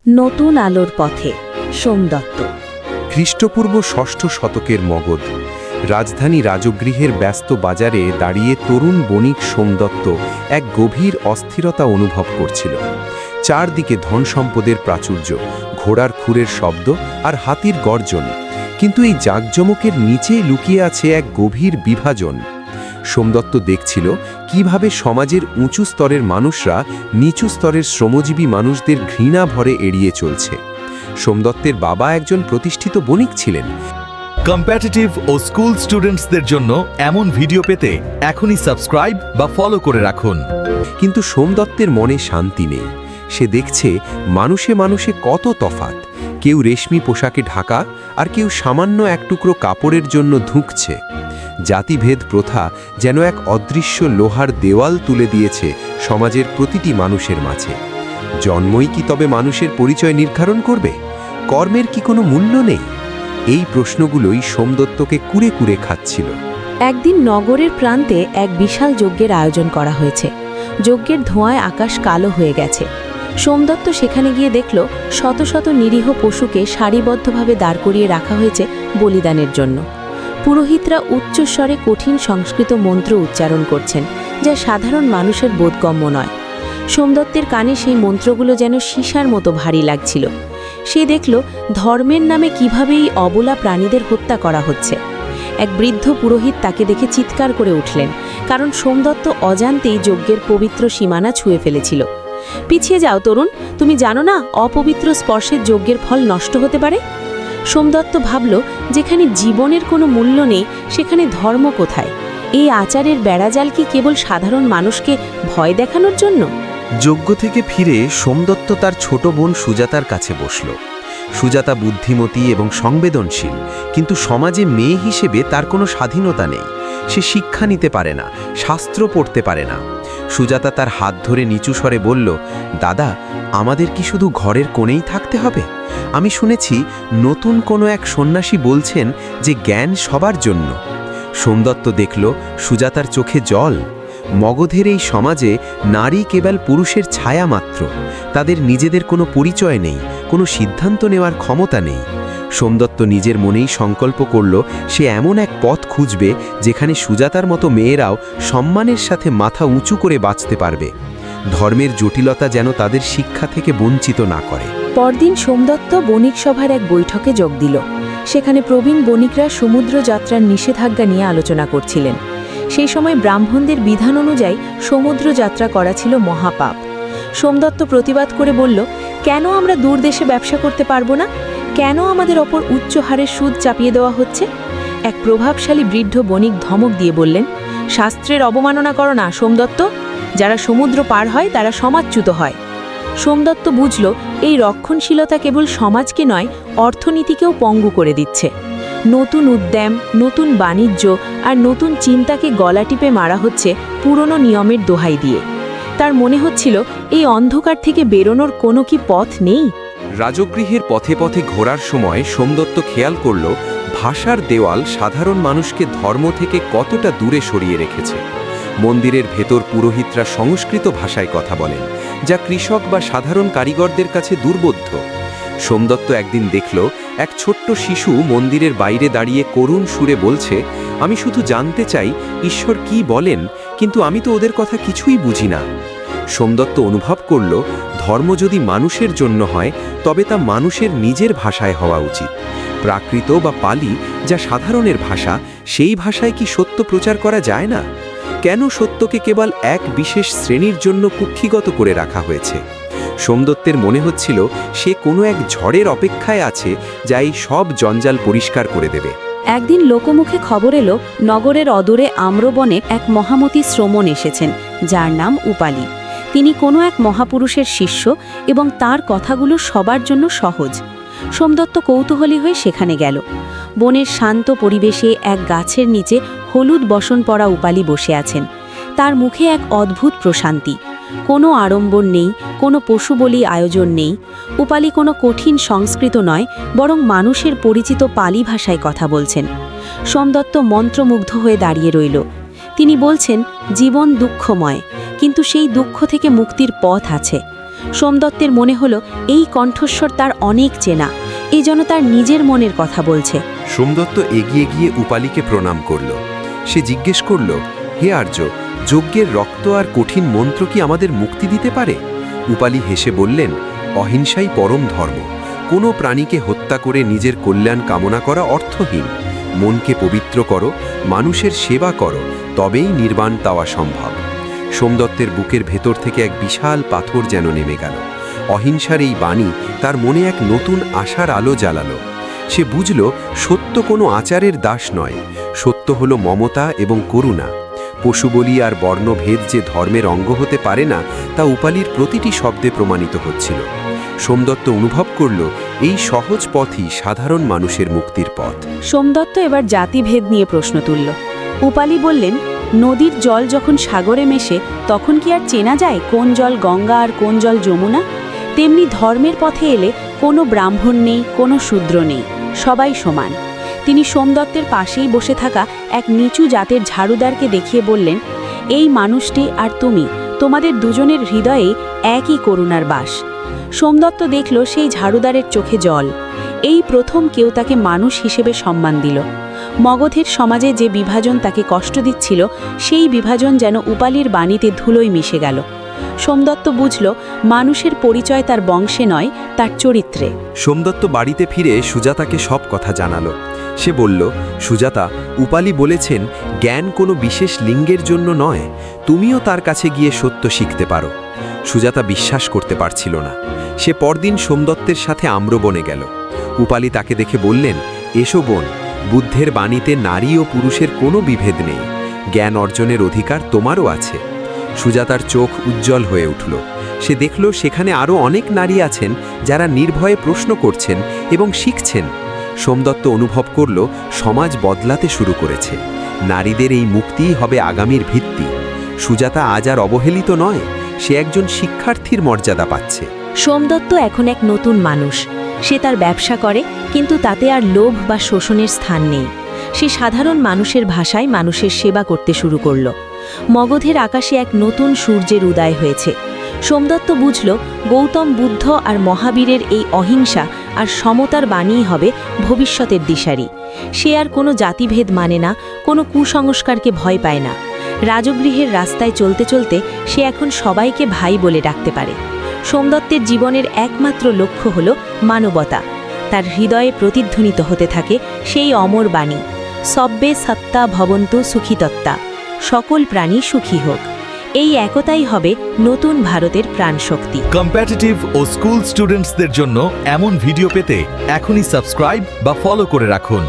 নতুন আলোর পথে সোমদত্ত। খ্রিস্টপূর্ব ষষ্ঠ শতকের মগধ রাজধানী রাজগৃহের ব্যস্ত বাজারে দাঁড়িয়ে তরুণ বণিক সোমদত্ত এক গভীর অস্থিরতা অনুভব করছিল। চারদিকে ধন সম্পদের প্রাচুর্য, ঘোড়ার খুরের শব্দ আর হাতির গর্জন, কিন্তু এই জাঁকজমকের নিচেই লুকিয়ে আছে এক গভীর বিভাজন। সোমদত্ত দেখছিল কিভাবে সমাজের উঁচু স্তরের মানুষরা নিচু স্তরের শ্রমজীবী মানুষদের ঘৃণা ভরে এড়িয়ে চলছে। সোমদত্তের বাবা একজন প্রতিষ্ঠিত বণিক ছিলেন। কম্পিটিটিভ ও স্কুল স্টুডেন্টসদের জন্য এমন ভিডিও পেতে এখনই সাবস্ক্রাইব বা ফলো করে রাখুন। কিন্তু সোমদত্তের মনে শান্তি নেই। সে দেখছে মানুষে মানুষে কত তফাত। কেউ রেশমি পোশাকে ঢাকা, আর কেউ সামান্য এক টুকরো কাপড়ের জন্য ধুঁকছে। জাতিভেদ প্রথা যেন এক অদৃশ্য লোহার দেওয়াল তুলে দিয়েছে সমাজের প্রতিটি মানুষের মাঝে। জন্মই কি তবে মানুষের পরিচয় নির্ধারণ করবে? কর্মের কি কোনো মূল্য নেই? এই প্রশ্নগুলোই সোমদত্তকে কুরে কুরে খাচ্ছিল। একদিন নগরের প্রান্তে এক বিশাল যজ্ঞের আয়োজন করা হয়েছে। যজ্ঞের ধোঁয়ায় আকাশ কালো হয়ে গেছে। সোমদত্ত সেখানে গিয়ে দেখল শত শত নিরীহ পশুকে সারিবদ্ধভাবে দাঁড় করিয়ে রাখা হয়েছে বলিদানের জন্য। পুরোহিতরা উচ্চস্বরে কঠিন সংস্কৃত মন্ত্র উচ্চারণ করছেন, যা সাধারণ মানুষের বোধগম্য নয়। সোমদত্তের কানে সেই মন্ত্রগুলো যেন সীসার মতো ভারী লাগছিল। সে দেখল ধর্মের নামে কিভাবে এই অবলা প্রাণীদের হত্যা করা হচ্ছে। এক বৃদ্ধ পুরোহিত তাকে দেখে চিৎকার করে উঠলেন, কারণ সোমদত্ত অজান্তেই যজ্ঞের পবিত্র সীমানা ছুঁয়ে ফেলেছিল। পিছিয়ে যাও তরুণ, তুমি জানো না অপবিত্র স্পর্শের যজ্ঞের ফল নষ্ট হতে পারে? সোমদত্ত ভাবল, যেখানে জীবনের কোনো মূল্য নেই সেখানে ধর্ম কোথায়? এই আচারের বেড়াজাল কি কেবল সাধারণ মানুষকে ভয় দেখানোর জন্য? যজ্ঞ থেকে ফিরে সোমদত্ত তার ছোট বোন সুজাতার কাছে বসল। সুজাতা বুদ্ধিমতী এবং সংবেদনশীল, কিন্তু সমাজে মেয়ে হিসেবে তার কোনো স্বাধীনতা নেই। সে শিক্ষা নিতে পারে না, শাস্ত্র পড়তে পারে না। সুজাতা তার হাত ধরে নিচু স্বরে বলল, দাদা, আমাদের কি শুধু ঘরের কোণেই থাকতে হবে? আমি শুনেছি নতুন কোনো এক সন্ন্যাসী বলছেন যে জ্ঞান সবার জন্য। সোমদত্ত দেখল সুজাতার চোখে জল। মগধের এই সমাজে নারী কেবল পুরুষের ছায়া মাত্র। তাদের নিজেদের কোনো পরিচয় নেই, কোনো সিদ্ধান্ত নেওয়ার ক্ষমতা নেই। সোমদত্ত নিজের মনেই সংকল্প করল সে এমন এক পথ খুঁজবে যেখানে সুজাতার মতো মেয়েরাও সম্মানের সাথে মাথা উঁচু করে বাঁচতে পারবে। ধর্মের জটিলতা যেন তাদের শিক্ষা থেকে বঞ্চিত না করে। পরদিন সোমদত্ত বণিক সভার এক বৈঠকে যোগ দিল। সেখানে প্রবীণ বণিকরা সমুদ্র যাত্রার নিষেধাজ্ঞা নিয়ে আলোচনা করছিলেন। সেই সময় ব্রাহ্মণদের বিধান অনুযায়ী সমুদ্র যাত্রা করা ছিল মহাপাপ। সোমদত্ত প্রতিবাদ করে বলল, কেন আমরা দূর দেশে ব্যবসা করতে পারবো না? কেন আমাদের ওপর উচ্চ হারে সুদ চাপিয়ে দেওয়া হচ্ছে? এক প্রভাবশালী বৃদ্ধ বণিক ধমক দিয়ে বললেন, শাস্ত্রের অবমাননা করো না সোমদত্ত। যারা সমুদ্র পার হয় তারা সমাজচ্যুত হয়। সোমদত্ত বুঝল এই রক্ষণশীলতা কেবল সমাজকে নয়, অর্থনীতিকেও পঙ্গু করে দিচ্ছে। নতুন উদ্যম, নতুন বাণিজ্য আর নতুন চিন্তাকে গলা টিপে মারা হচ্ছে পুরনো নিয়মের দোহাই দিয়ে। তার মনে হচ্ছিল এই অন্ধকার থেকে বেরোনোর কোনো কি পথ নেই? রাজগৃহের পথে পথে ঘোরার সময় সোমদত্ত খেয়াল করল ভাষার দেওয়াল সাধারণ মানুষকে ধর্ম থেকে কতটা দূরে সরিয়ে রেখেছে। মন্দিরের ভেতর পুরোহিতরা সংস্কৃত ভাষায় কথা বলেন, যা কৃষক বা সাধারণ কারিগরদের কাছে দুর্বোধ্য। সোমদত্ত একদিন দেখল এক ছোট্ট শিশু মন্দিরের বাইরে দাঁড়িয়ে করুণ সুরে বলছে, আমি শুধু জানতে চাই ঈশ্বর কি বলেন, কিন্তু আমি তো ওদের কথা কিছুই বুঝি না। সোমদত্ত অনুভব করল ধর্ম যদি মানুষের জন্য হয় তবে তা মানুষের নিজের ভাষায় হওয়া উচিত। প্রাকৃত বা পালি, যা সাধারণের ভাষা, সেই ভাষায় কি সত্য প্রচার করা যায় না? কেন সত্যকে কেবল এক বিশেষ শ্রেণীর জন্য কুক্ষিগত করে রাখা হয়েছে? সোমদত্তের মনে হচ্ছিল সে কোনো এক ঝড়ের অপেক্ষায় আছে যা এই সব জঞ্জাল পরিষ্কার করে দেবে। একদিন লোকমুখে খবর এলো নগরের অদূরে আম্রবনে এক মহামতি শ্রমণ এসেছেন, যার নাম উপালি। তিনি কোনো এক মহাপুরুষের শিষ্য এবং তার কথাগুলো সবার জন্য সহজ। সোমদত্ত কৌতূহলী হয়ে সেখানে গেল। বনের শান্ত পরিবেশে এক গাছের নিচে হলুদ বসন পরা উপালি বসে আছেন। তার মুখে এক অদ্ভুত প্রশান্তি। কোনো আড়ম্বর নেই, কোনো পশু বলি আয়োজন নেই। উপালি কোনো কঠিন সংস্কৃত নয়, বরং মানুষের পরিচিত পালি ভাষায় কথা বলছেন। সোমদত্ত মন্ত্রমুগ্ধ হয়ে দাঁড়িয়ে রইল। তিনি বলছেন, জীবন দুঃখময়, কিন্তু সেই দুঃখ থেকে মুক্তির পথ আছে। সোমদত্তের মনে হলো এই কণ্ঠস্বর তার অনেক চেনা, এই যেন তার নিজের মনের কথা বলছে। সোমদত্ত এগিয়ে গিয়ে উপালিকে প্রণাম করল। সে জিজ্ঞেস করল, হে আর্য, যজ্ঞের রক্ত আর কঠিন মন্ত্র কি আমাদের মুক্তি দিতে পারে? উপালি হেসে বললেন, অহিংসাই পরম ধর্ম। কোনো প্রাণীকে হত্যা করে নিজের কল্যাণ কামনা করা অর্থহীন। মনকে পবিত্র করো, মানুষের সেবা করো, তবেই নির্বাণ পাওয়া সম্ভব। সোমদত্তের বুকের ভেতর থেকে এক বিশাল পাথর যেন নেমে গেল। অহিংসার এই বাণী তার মনে এক নতুন আশার আলো জ্বালালো। সে বুঝল, সত্য কোনো আচারের দাস নয়, সত্য হলো মমতা এবং করুণা। পশুবলি আর বর্ণভেদ যে ধর্মের অঙ্গ হতে পারে না, তা উপালির প্রতিটি শব্দে প্রমাণিত হচ্ছিল। সোমদত্ত অনুভব করল, এই সহজ পথই সাধারণ মানুষের মুক্তির পথ। সোমদত্ত এবার জাতিভেদ নিয়ে প্রশ্ন তুলল। উপালি বললেন, নদীর জল যখন সাগরে মেশে তখন কি আর চেনা যায় কোন জল গঙ্গা আর কোন জল যমুনা? তেমনি ধর্মের পথে এলে কোনো ব্রাহ্মণ নেই, কোনো শূদ্র নেই, সবাই সমান। তিনি সোমদত্তের পাশেই বসে থাকা এক নিচু জাতের ঝাড়ুদারকে দেখিয়ে বললেন, এই মানুষটি আর তুমি, তোমাদের দুজনের হৃদয়ে একই করুণার বাস। সোমদত্ত দেখল সেই ঝাড়ুদারের চোখে জল। এই প্রথম কেউ তাকে মানুষ হিসেবে সম্মান দিল। মগধের সমাজে যে বিভাজন তাকে কষ্ট দিচ্ছিল, সেই বিভাজন যেন উপালির বাণীতে ধুলোয় মিশে গেল। সোমদত্ত বুঝল, মানুষের পরিচয় তার বংশে নয়, তার চরিত্রে। সোমদত্ত বাড়িতে ফিরে সুজাতাকে সব কথা জানালো। সে বলল, সুজাতা, উপালি বলেছেন জ্ঞান কোনো বিশেষ লিঙ্গের জন্য নয়, তুমিও তার কাছে গিয়ে সত্য শিখতে পারো। সুজাতা বিশ্বাস করতে পারছিল না। সে পরদিন সোমদত্তের সাথে আম্রবনে গেল। উপালি তাকে দেখে বললেন, এসো বোন, বুদ্ধের বাণীতে নারী ও পুরুষের কোনো বিভেদ নেই, জ্ঞান অর্জনের অধিকার তোমারও আছে। সুজাতার চোখ উজ্জ্বল হয়ে উঠল। সে দেখল সেখানে আরও অনেক নারী আছেন যারা নির্ভয়ে প্রশ্ন করছেন এবং শিখছেন। সোমদত্ত অনুভব করল, সমাজ বদলাতে শুরু করেছে। নারীদের এই মুক্তিই হবে আগামীর ভিত্তি। সুজাতা আজ আর অবহেলিত নয়, সে একজন শিক্ষার্থীর মর্যাদা পাচ্ছে। সোমদত্ত এখন এক নতুন মানুষ। সে তার ব্যবসা করে, কিন্তু তাতে আর লোভ বা শোষণের স্থান নেই। সে সাধারণ মানুষের ভাষায় মানুষের সেবা করতে শুরু করল। মগধের আকাশে এক নতুন সূর্যের উদয় হয়েছে। সোমদত্ত বুঝল, গৌতম বুদ্ধ আর মহাবীরের এই অহিংসা আর সমতার বাণীই হবে ভবিষ্যতের দিশারি। সে আর কোনো জাতিভেদ মানে না, কোনো কুসংস্কারকে ভয় পায় না। রাজগৃহের রাস্তায় চলতে চলতে সে এখন সবাইকে ভাই বলে ডাকতে পারে। সোমদত্তের জীবনের একমাত্র লক্ষ্য হল মানবতা। তার হৃদয়ে প্রতিধ্বনিত হতে থাকে সেই অমর বাণী, সব্বে সত্তা ভবন্তু সুখিতত্তা, সকল প্রাণী সুখী হোক। এই একতাই হবে নতুন ভারতের প্রাণশক্তি। কম্পিটিটিভ ও স্কুল স্টুডেন্টসদের জন্য এমন ভিডিও পেতে এখনই সাবস্ক্রাইব বা ফলো করে রাখুন।